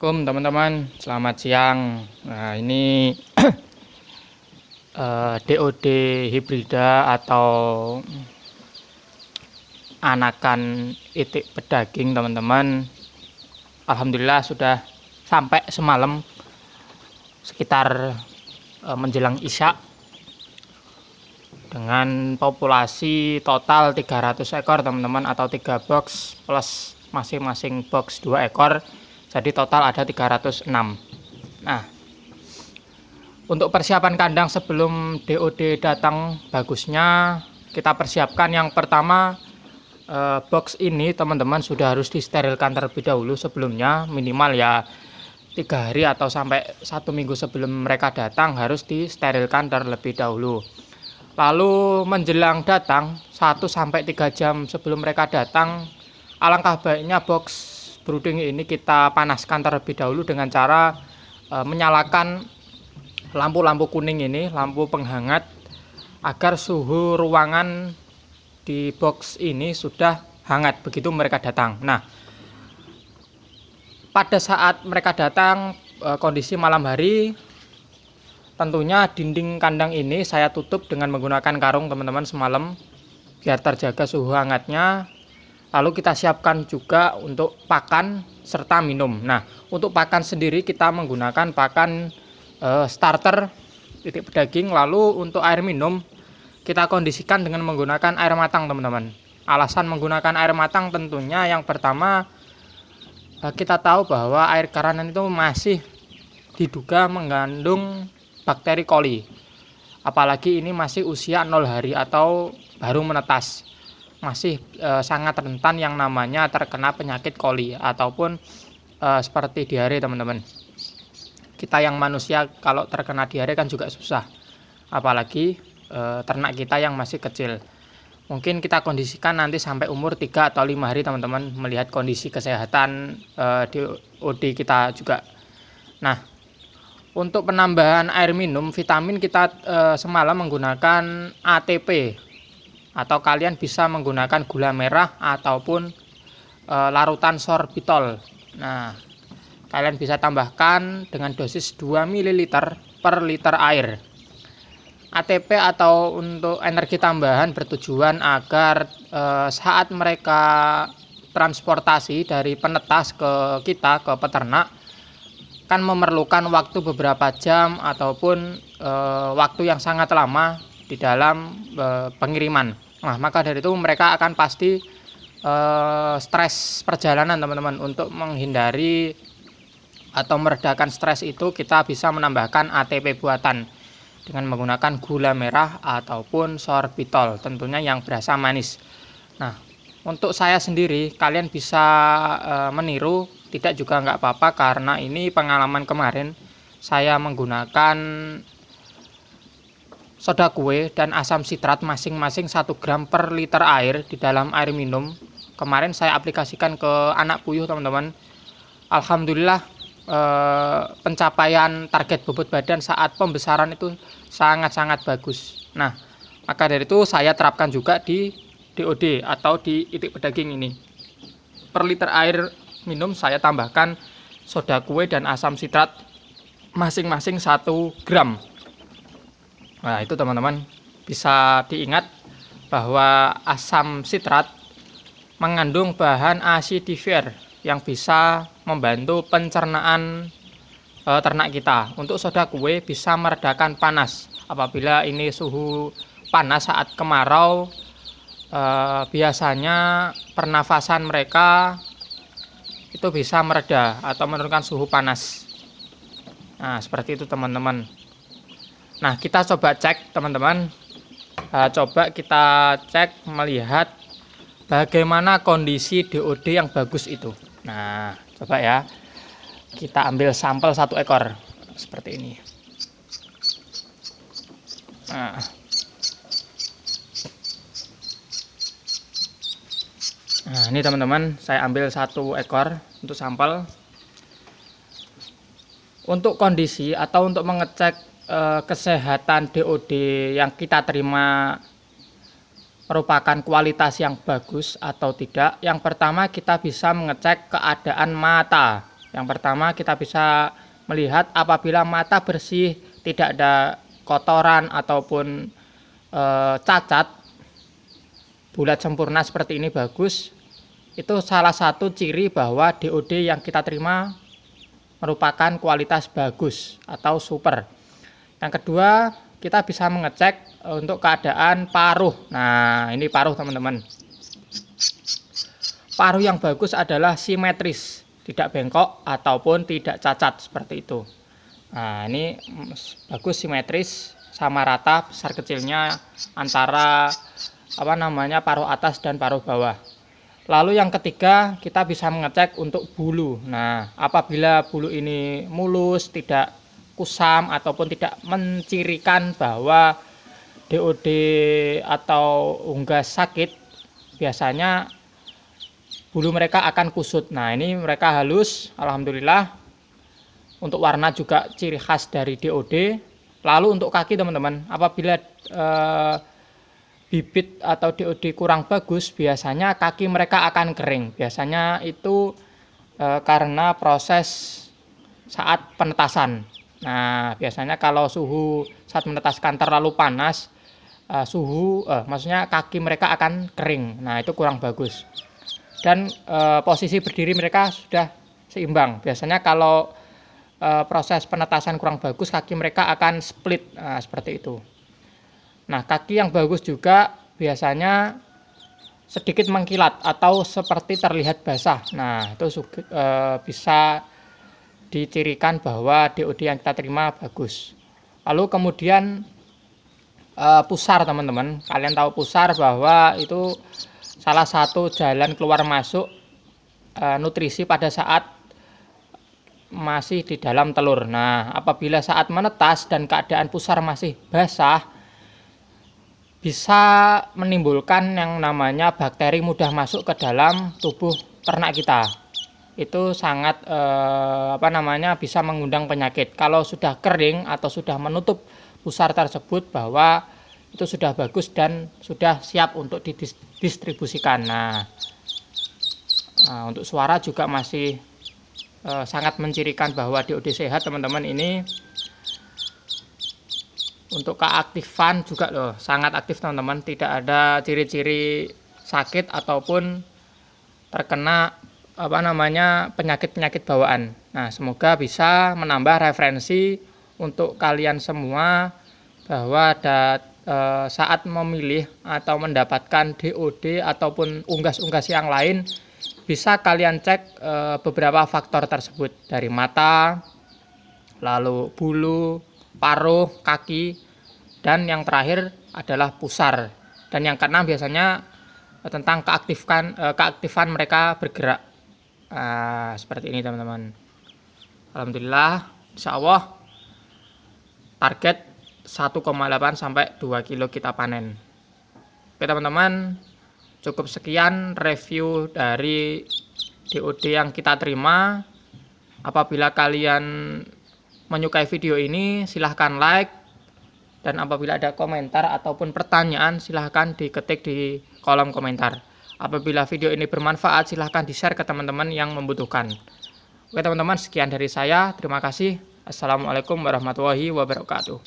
Assalamualaikum teman-teman, selamat siang. Nah ini DOD hibrida atau anakan itik pedaging teman-teman. Alhamdulillah sudah sampai semalam sekitar menjelang isya dengan populasi total 300 ekor teman-teman, atau 3 box plus masing-masing box 2 ekor. Jadi total ada 306. Nah, untuk persiapan kandang sebelum DOD datang, bagusnya kita persiapkan yang pertama, box ini teman-teman sudah harus disterilkan terlebih dahulu sebelumnya, minimal ya 3 hari atau sampai 1 minggu sebelum mereka datang harus disterilkan terlebih dahulu. Lalu menjelang datang 1-3 jam sebelum mereka datang, alangkah baiknya box brooding ini kita panaskan terlebih dahulu dengan cara menyalakan lampu-lampu kuning ini, lampu penghangat, agar suhu ruangan di box ini sudah hangat begitu mereka datang. Nah, pada saat mereka datang kondisi malam hari, tentunya dinding kandang ini saya tutup dengan menggunakan karung teman-teman semalam biar terjaga suhu hangatnya. Lalu kita siapkan juga untuk pakan serta minum. Nah, untuk pakan sendiri kita menggunakan pakan starter itik pedaging. Lalu untuk air minum kita kondisikan dengan menggunakan air matang teman-teman. Alasan menggunakan air matang tentunya yang pertama, kita tahu bahwa air karanan itu masih diduga mengandung bakteri coli. Apalagi ini masih usia 0 hari atau baru menetas. Masih sangat rentan yang namanya terkena penyakit coli ataupun seperti diare teman-teman. Kita yang manusia kalau terkena diare kan juga susah, apalagi ternak kita yang masih kecil. Mungkin kita kondisikan nanti sampai umur 3 atau 5 hari teman-teman, melihat kondisi kesehatan DOD kita juga. Nah, untuk penambahan air minum vitamin kita semalam menggunakan ATP, atau kalian bisa menggunakan gula merah ataupun larutan sorbitol. Nah, kalian bisa tambahkan dengan dosis 2 ml per liter air. ATP atau untuk energi tambahan bertujuan agar saat mereka transportasi dari penetas ke kita, ke peternak, kan memerlukan waktu beberapa jam ataupun waktu yang sangat lama di dalam pengiriman. Nah, maka dari itu mereka akan pasti stres perjalanan teman-teman. Untuk menghindari atau meredakan stres itu, kita bisa menambahkan ATP buatan dengan menggunakan gula merah ataupun sorbitol, tentunya yang berasa manis. Nah, untuk saya sendiri kalian bisa meniru, tidak juga nggak apa-apa, karena ini pengalaman kemarin saya menggunakan soda kue dan asam sitrat masing-masing 1 gram per liter air di dalam air minum. Kemarin saya aplikasikan ke anak puyuh teman-teman. Alhamdulillah pencapaian target bobot badan saat pembesaran itu sangat-sangat bagus. Nah, maka dari itu saya terapkan juga di DOD atau di itik pedaging ini. Per liter air minum saya tambahkan soda kue dan asam sitrat masing-masing 1 gram. Nah, itu teman-teman bisa diingat bahwa asam sitrat mengandung bahan acidifier yang bisa membantu pencernaan ternak kita. Untuk soda kue bisa meredakan panas. Apabila ini suhu panas saat kemarau, biasanya pernafasan mereka itu bisa mereda atau menurunkan suhu panas. Nah, seperti itu teman-teman. Nah, kita coba cek teman-teman, coba kita cek melihat bagaimana kondisi DOD yang bagus itu. Nah, coba ya, kita ambil sampel 1 ekor seperti ini. Nah, ini teman-teman, saya ambil 1 ekor untuk sampel. Untuk kondisi atau untuk mengecek kesehatan DOD yang kita terima merupakan kualitas yang bagus atau tidak, yang pertama kita bisa mengecek keadaan mata. Yang pertama, kita bisa melihat apabila mata bersih, tidak ada kotoran ataupun cacat, bulat sempurna seperti ini bagus. Itu salah satu ciri bahwa DOD yang kita terima merupakan kualitas bagus atau super. Yang kedua, kita bisa mengecek untuk keadaan paruh. Nah, ini paruh teman-teman. Paruh yang bagus adalah simetris, tidak bengkok ataupun tidak cacat seperti itu. Nah, ini bagus simetris, sama rata besar kecilnya antara paruh atas dan paruh bawah. Lalu yang ketiga, kita bisa mengecek untuk bulu. Nah, apabila bulu ini mulus, tidak kusam ataupun tidak mencirikan bahwa DOD atau unggas sakit, biasanya bulu mereka akan kusut. Nah, ini mereka halus, alhamdulillah. Untuk warna juga ciri khas dari DOD. Lalu untuk kaki teman-teman, apabila bibit atau DOD kurang bagus, biasanya kaki mereka akan kering. Biasanya itu karena proses saat penetasan. Nah, biasanya kalau suhu saat menetaskan terlalu panas, maksudnya kaki mereka akan kering. Nah, itu kurang bagus. Dan posisi berdiri mereka sudah seimbang. Biasanya kalau proses penetasan kurang bagus, kaki mereka akan split. Nah, seperti itu. Nah, kaki yang bagus juga biasanya sedikit mengkilat atau seperti terlihat basah. Nah, itu bisa dicirikan bahwa DOD yang kita terima bagus. Lalu kemudian pusar teman-teman. Kalian tahu pusar bahwa itu salah satu jalan keluar masuk nutrisi pada saat masih di dalam telur. Nah, apabila saat menetas dan keadaan pusar masih basah, bisa menimbulkan yang namanya bakteri mudah masuk ke dalam tubuh ternak kita. Itu sangat bisa mengundang penyakit. Kalau sudah kering atau sudah menutup pusar tersebut, bahwa itu sudah bagus dan sudah siap untuk didistribusikan. Nah, untuk suara juga masih sangat mencirikan bahwa DOD sehat teman-teman. Ini untuk keaktifan juga loh, sangat aktif teman-teman, tidak ada ciri-ciri sakit ataupun terkena penyakit-penyakit bawaan. Nah, semoga bisa menambah referensi untuk kalian semua bahwa saat memilih atau mendapatkan DOD ataupun unggas-unggas yang lain, bisa kalian cek beberapa faktor tersebut dari mata, lalu bulu, paruh, kaki, dan yang terakhir adalah pusar. Dan yang keenam biasanya tentang keaktifan mereka bergerak. Seperti ini teman-teman. Alhamdulillah, insya Allah target 1,8 sampai 2 kilo kita panen. Oke teman-teman, cukup sekian review dari DOD yang kita terima. Apabila kalian menyukai video ini, silahkan like, dan apabila ada komentar ataupun pertanyaan, silahkan diketik di kolom komentar. Apabila video ini bermanfaat, silahkan di-share ke teman-teman yang membutuhkan. Oke teman-teman, sekian dari saya. Terima kasih. Assalamualaikum warahmatullahi wabarakatuh.